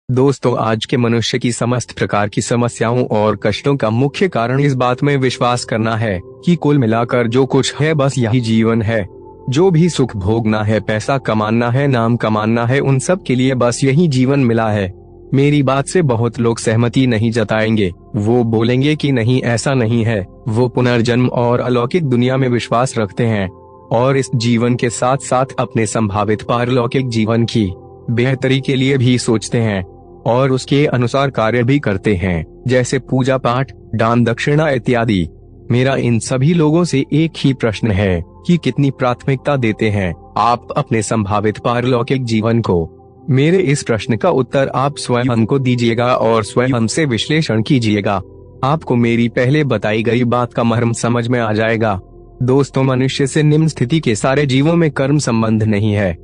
दोस्तों, आज के मनुष्य की समस्त प्रकार की समस्याओं और कष्टों का मुख्य कारण इस बात में विश्वास करना है कि कुल मिलाकर जो कुछ है बस यही जीवन है। जो भी सुख भोगना है, पैसा कमाना है, नाम कमाना है, उन सब के लिए बस यही जीवन मिला है। मेरी बात से बहुत लोग सहमति नहीं जताएंगे। वो बोलेंगे कि नहीं, ऐसा नहीं है। वो पुनर्जन्म और अलौकिक दुनिया में विश्वास रखते हैं और इस जीवन के साथ साथ अपने संभावित पारलौकिक जीवन की बेहतरी के लिए भी सोचते हैं और उसके अनुसार कार्य भी करते हैं, जैसे पूजा पाठ, दान दक्षिणा इत्यादि। मेरा इन सभी लोगों से एक ही प्रश्न है कि कितनी प्राथमिकता देते हैं आप अपने संभावित पारलौकिक जीवन को। मेरे इस प्रश्न का उत्तर आप स्वयं को दीजिएगा और स्वयं से विश्लेषण कीजिएगा। आपको मेरी पहले बताई गई बात का मर्म समझ में आ जाएगा। दोस्तों, मनुष्य से निम्न स्थिति के सारे जीवों में कर्म संबंध नहीं है,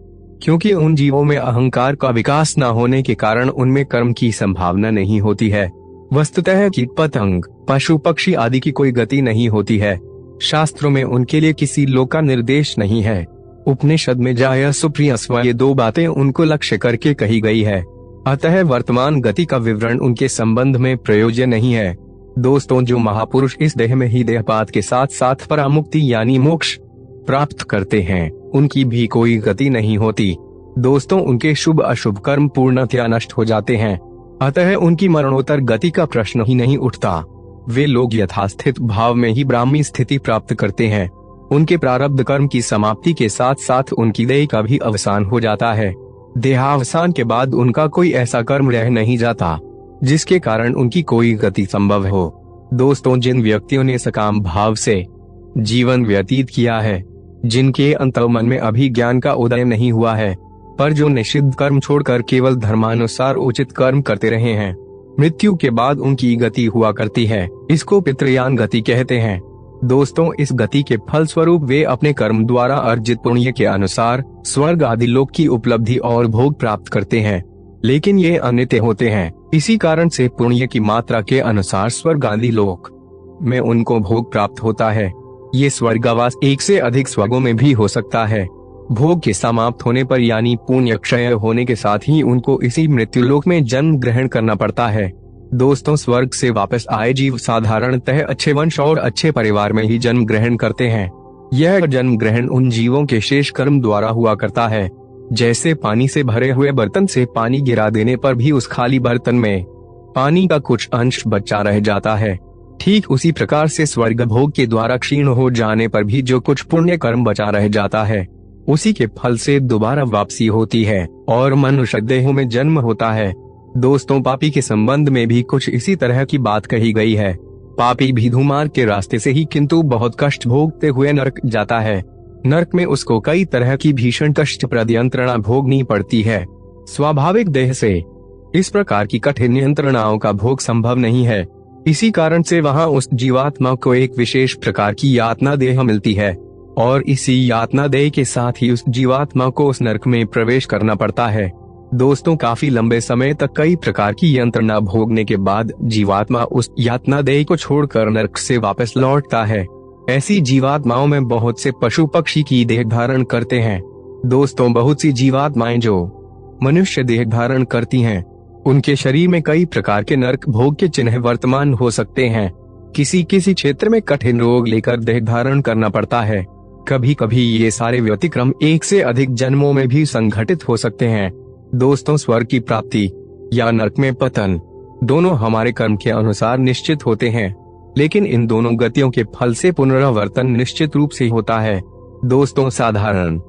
क्योंकि उन जीवों में अहंकार का विकास न होने के कारण उनमें कर्म की संभावना नहीं होती है। वस्तुतः कीट पतंग, पशु पक्षी आदि की कोई गति नहीं होती है। शास्त्रों में उनके लिए किसी लोक का निर्देश नहीं है। उपनिषद में जाय सुप्रिय स्व, ये दो बातें उनको लक्ष्य करके कही गई है। अतः वर्तमान गति का विवरण उनके संबंध में प्रयोज्य नहीं है। दोस्तों, जो महापुरुष इस देह में ही देहपात के साथ साथ परामुक्ति यानी मोक्ष प्राप्त करते हैं, उनकी भी कोई गति नहीं होती। दोस्तों, उनके शुभ अशुभ कर्म पूर्णतया नष्ट हो जाते हैं, अतः उनकी मरणोत्तर गति का प्रश्न ही नहीं उठता। वे लोग यथास्थित भाव में ही ब्राह्मी स्थिति प्राप्त करते हैं। उनके प्रारब्ध कर्म की समाप्ति के साथ साथ उनकी देह का भी अवसान हो जाता है। देहावसान के बाद उनका कोई ऐसा कर्म रह नहीं जाता जिसके कारण उनकी कोई गति संभव हो। दोस्तों, जिन व्यक्तियों ने सकाम भाव से जीवन व्यतीत किया है, जिनके अंतर्मन में अभी ज्ञान का उदय नहीं हुआ है, पर जो निषिद्ध कर्म छोड़कर केवल धर्मानुसार उचित कर्म करते रहे हैं, मृत्यु के बाद उनकी गति हुआ करती है। इसको पितृयान गति कहते हैं। दोस्तों, इस गति के फल स्वरूप वे अपने कर्म द्वारा अर्जित पुण्य के अनुसार स्वर्ग आदि लोक की उपलब्धि और भोग प्राप्त करते हैं, लेकिन ये अनित्य होते हैं। इसी कारण से पुण्य की मात्रा के अनुसार स्वर्ग आदि लोक में उनको भोग प्राप्त होता है। ये स्वर्गावास एक से अधिक स्वर्गों में भी हो सकता है। भोग के समाप्त होने पर यानी पुण्य क्षय होने के साथ ही उनको इसी मृत्युलोक में जन्म ग्रहण करना पड़ता है। दोस्तों, स्वर्ग से वापस आए जीव साधारणतः अच्छे वंश और अच्छे परिवार में ही जन्म ग्रहण करते हैं। यह जन्म ग्रहण उन जीवों के शेष कर्म द्वारा हुआ करता है। जैसे पानी से भरे हुए बर्तन से पानी गिरा देने पर भी उस खाली बर्तन में पानी का कुछ अंश बचा रह जाता है, ठीक उसी प्रकार से स्वर्ग भोग के द्वारा क्षीण हो जाने पर भी जो कुछ पुण्य कर्म बचा रह जाता है, उसी के फल से दोबारा वापसी होती है और मनुष्य देह में जन्म होता है। दोस्तों, पापी के संबंध में भी कुछ इसी तरह की बात कही गई है। पापी भी धूमार्ग के रास्ते से ही किंतु बहुत कष्ट भोगते हुए नरक जाता है। नरक में उसको कई तरह की भीषण कष्टप्रद यंत्रणा भोगनी पड़ती है। स्वाभाविक देह से इस प्रकार की कठिन यंत्रणाओं का भोग संभव नहीं है। इसी कारण से वहाँ उस जीवात्मा को एक विशेष प्रकार की यातना देह मिलती है और इसी यातना देह के साथ ही उस जीवात्मा को उस नरक में प्रवेश करना पड़ता है। दोस्तों, काफी लंबे समय तक कई प्रकार की यंत्रणा भोगने के बाद जीवात्मा उस यातना देह को छोड़कर नरक से वापस लौटता है। ऐसी जीवात्माओं में बहुत से पशु पक्षी की देह धारण करते हैं। दोस्तों, बहुत सी जीवात्माएं जो मनुष्य देह धारण करती हैं, उनके शरीर में कई प्रकार के नरक भोग के चिन्ह वर्तमान हो सकते हैं। किसी किसी क्षेत्र में कठिन रोग लेकर देह धारण करना पड़ता है। कभी कभी ये सारे व्यतिक्रम एक से अधिक जन्मों में भी संघटित हो सकते हैं। दोस्तों, स्वर्ग की प्राप्ति या नरक में पतन दोनों हमारे कर्म के अनुसार निश्चित होते हैं, लेकिन इन दोनों गतियों के फल से पुनरावर्तन निश्चित रूप से होता है। दोस्तों, साधारण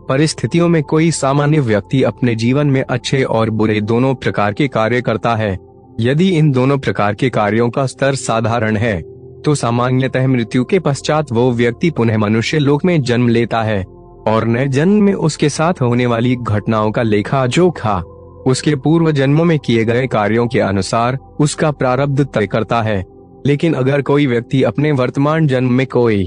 परिस्थितियों में कोई सामान्य व्यक्ति अपने जीवन में अच्छे और बुरे दोनों प्रकार के कार्य करता है। यदि इन दोनों प्रकार के कार्यों का स्तर साधारण है, तो सामान्यतः मृत्यु के पश्चात वो व्यक्ति पुनः मनुष्य लोक में जन्म लेता है और नए जन्म में उसके साथ होने वाली घटनाओं का लेखा जोखा उसके पूर्व जन्मों में किए गए कार्यों के अनुसार उसका प्रारब्ध तय करता है। लेकिन अगर कोई व्यक्ति अपने वर्तमान जन्म में कोई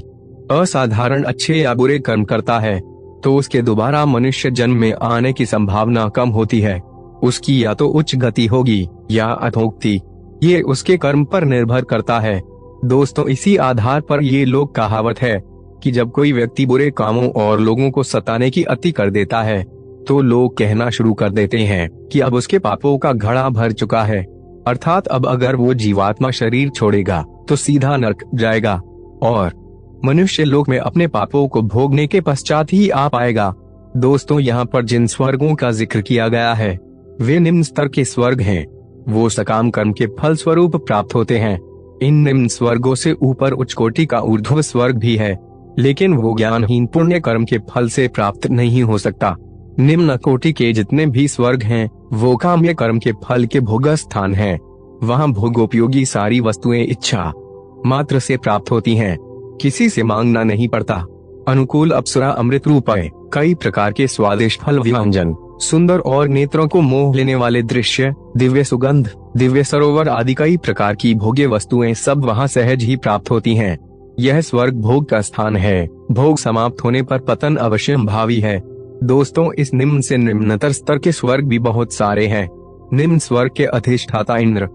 असाधारण अच्छे या बुरे कर्म करता है, तो उसके दोबारा मनुष्य जन्म में आने की संभावना कम होती है। उसकी या तो उच्च गति होगी या अधोगति, ये उसके कर्म पर निर्भर करता है। दोस्तों, इसी आधार पर ये लोक कहावत है कि जब कोई व्यक्ति बुरे कामों और लोगों को सताने की अति कर देता है, तो लोग कहना शुरू कर देते हैं कि अब उसके पापों का घड़ा भर चुका है, अर्थात अब अगर वो जीवात्मा शरीर छोड़ेगा तो सीधा नरक जाएगा और मनुष्य लोक में अपने पापों को भोगने के पश्चात ही आ पाएगा। दोस्तों, यहाँ पर जिन स्वर्गों का जिक्र किया गया है वे निम्न स्तर के स्वर्ग हैं। वो सकाम कर्म के फल स्वरूप प्राप्त होते हैं। इन निम्न स्वर्गों से ऊपर उच्च कोटि का ऊर्ध्व स्वर्ग भी है, लेकिन वो ज्ञानहीन पुण्य कर्म के फल से प्राप्त नहीं हो सकता। निम्न कोटि के जितने भी स्वर्ग हैं वो काम्य कर्म के फल के भोग स्थान हैं। वहाँ भोगोपयोगी सारी वस्तुएं इच्छा मात्र से प्राप्त होती हैं, किसी से मांगना नहीं पड़ता। अनुकूल अप्सरा अमृत रूपये, कई प्रकार के स्वादिष्ट फल व्यंजन, सुंदर और नेत्रों को मोह लेने वाले दृश्य, दिव्य सुगंध, दिव्य सरोवर आदि कई प्रकार की भोग्य वस्तुएं सब वहाँ सहज ही प्राप्त होती हैं। यह स्वर्ग भोग का स्थान है। भोग समाप्त होने पर पतन अवश्य भावी है। दोस्तों, इस निम्न से निम्नतर स्तर के स्वर्ग भी बहुत सारे हैं। निम्न स्वर्ग के अधिष्ठाता इंद्र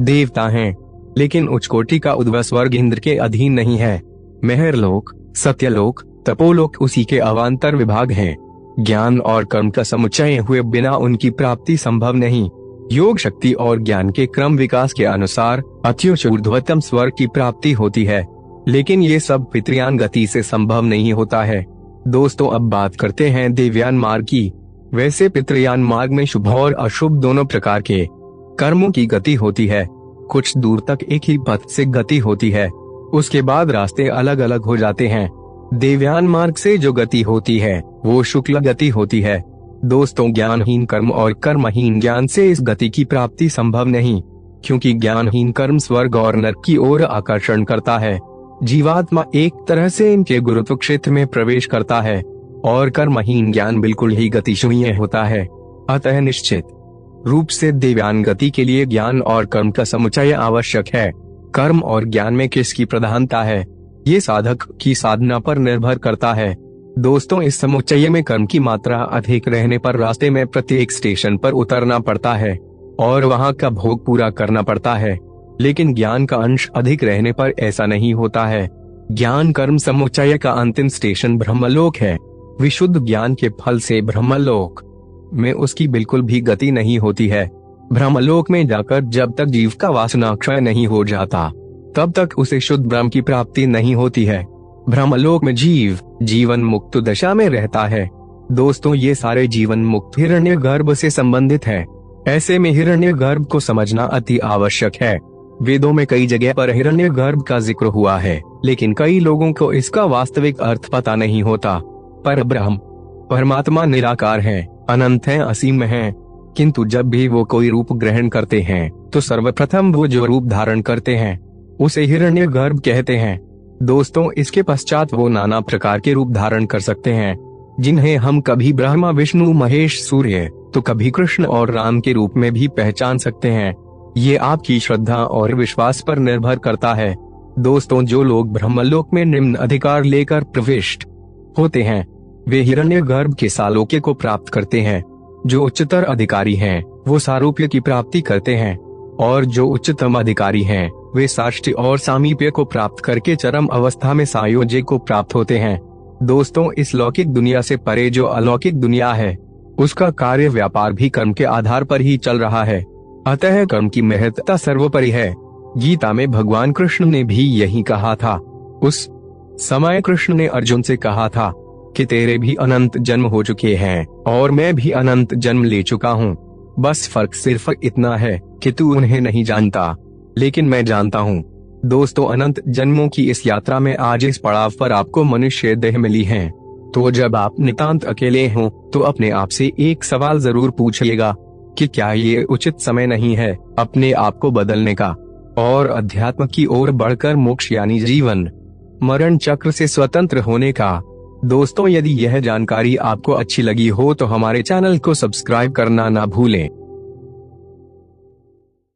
देवता हैं, लेकिन उच्च कोटि का उद्भव स्वर्ग इंद्र के अधीन नहीं है। मेहरलोक, सत्यलोक, तपोलोक उसी के अवांतर विभाग हैं। ज्ञान और कर्म का समुच्चय हुए बिना उनकी प्राप्ति संभव नहीं। योग शक्ति और ज्ञान के क्रम विकास के अनुसार अत्युच्च ऊर्ध्वतम स्वर्ग की प्राप्ति होती है, लेकिन ये सब पितृयान गति से संभव नहीं होता है। दोस्तों, अब बात करते हैं देवयान मार्ग की। वैसे पितृयान मार्ग में शुभ और अशुभ दोनों प्रकार के कर्मों की गति होती है। कुछ दूर तक एक ही पथ से गति होती है, उसके बाद रास्ते अलग अलग हो जाते हैं। देवयान मार्ग से जो गति होती है वो शुक्ल गति होती है। दोस्तों, ज्ञानहीन कर्म और कर्महीन ज्ञान से इस गति की प्राप्ति संभव नहीं, क्योंकि ज्ञानहीन कर्म स्वर्ग और नरक की ओर आकर्षण करता है। जीवात्मा एक तरह से इनके गुरुत्व क्षेत्र में प्रवेश करता है और कर्महीन ज्ञान बिल्कुल ही गतिशून्य होता है। अतः निश्चित रूप से देवयान गति के लिए ज्ञान और कर्म का समुच्चय आवश्यक है। कर्म और ज्ञान में किसकी प्रधानता है, ये साधक की साधना पर निर्भर करता है। दोस्तों, इस समुच्चय में कर्म की मात्रा अधिक रहने पर रास्ते में प्रत्येक स्टेशन पर उतरना पड़ता है और वहाँ का भोग पूरा करना पड़ता है, लेकिन ज्ञान का अंश अधिक रहने पर ऐसा नहीं होता है। ज्ञान कर्म समुच्चय का अंतिम स्टेशन ब्रह्मलोक है। विशुद्ध ज्ञान के फल से ब्रह्मलोक में उसकी बिल्कुल भी गति नहीं होती है। ब्रह्मलोक में जाकर जब तक जीव का वासना क्षय नहीं हो जाता तब तक उसे शुद्ध ब्रह्म की प्राप्ति नहीं होती है। ब्रह्मलोक में जीव जीवन मुक्त दशा में रहता है। दोस्तों, ये सारे जीवन मुक्त हिरण्यगर्भ से संबंधित है। ऐसे में हिरण्यगर्भ को समझना अति आवश्यक है। वेदों में कई जगह पर हिरण्यगर्भ का जिक्र हुआ है, लेकिन कई लोगों को इसका वास्तविक अर्थ पता नहीं होता। पर ब्रह्म परमात्मा निराकार है, अनंत है, असीम है, किंतु जब भी वो कोई रूप ग्रहण करते हैं तो सर्वप्रथम वो जो रूप धारण करते हैं उसे हिरण्यगर्भ कहते हैं। दोस्तों, इसके पश्चात वो नाना प्रकार के रूप धारण कर सकते हैं, जिन्हें हम कभी ब्रह्मा विष्णु महेश सूर्य तो कभी कृष्ण और राम के रूप में भी पहचान सकते हैं। ये आपकी श्रद्धा और विश्वास पर निर्भर करता है। दोस्तों, जो लोग ब्रह्मलोक में निम्न अधिकार लेकर प्रविष्ट होते हैं वे हिरण्यगर्भ के सालोक्य को प्राप्त करते हैं। जो उच्चतर अधिकारी हैं वो सारूप्य की प्राप्ति करते हैं और जो उच्चतम अधिकारी हैं वे साष्टी और सामीप्य को प्राप्त करके चरम अवस्था में सायोज्य को प्राप्त होते हैं। दोस्तों, इस लौकिक दुनिया से परे जो अलौकिक दुनिया है उसका कार्य व्यापार भी कर्म के आधार पर ही चल रहा है। अतः कर्म की महत्ता सर्वोपरि है। गीता में भगवान कृष्ण ने भी यही कहा था। उस समय कृष्ण ने अर्जुन से कहा था कि तेरे भी अनंत जन्म हो चुके हैं और मैं भी अनंत जन्म ले चुका हूँ। बस फर्क सिर्फ इतना है कि तू उन्हें नहीं जानता, लेकिन मैं जानता हूँ। दोस्तों, अनंत जन्मों की इस यात्रा में आज इस पड़ाव पर आपको मनुष्य देह मिली है। तो जब आप नितांत अकेले हों तो अपने आप से एक सवाल जरूर पूछिएगा कि क्या ये उचित समय नहीं है अपने आप को बदलने का और अध्यात्म की ओर बढ़कर मोक्ष यानी जीवन मरण चक्र से स्वतंत्र होने का। दोस्तों, यदि यह जानकारी आपको अच्छी लगी हो तो हमारे चैनल को सब्सक्राइब करना ना भूलें।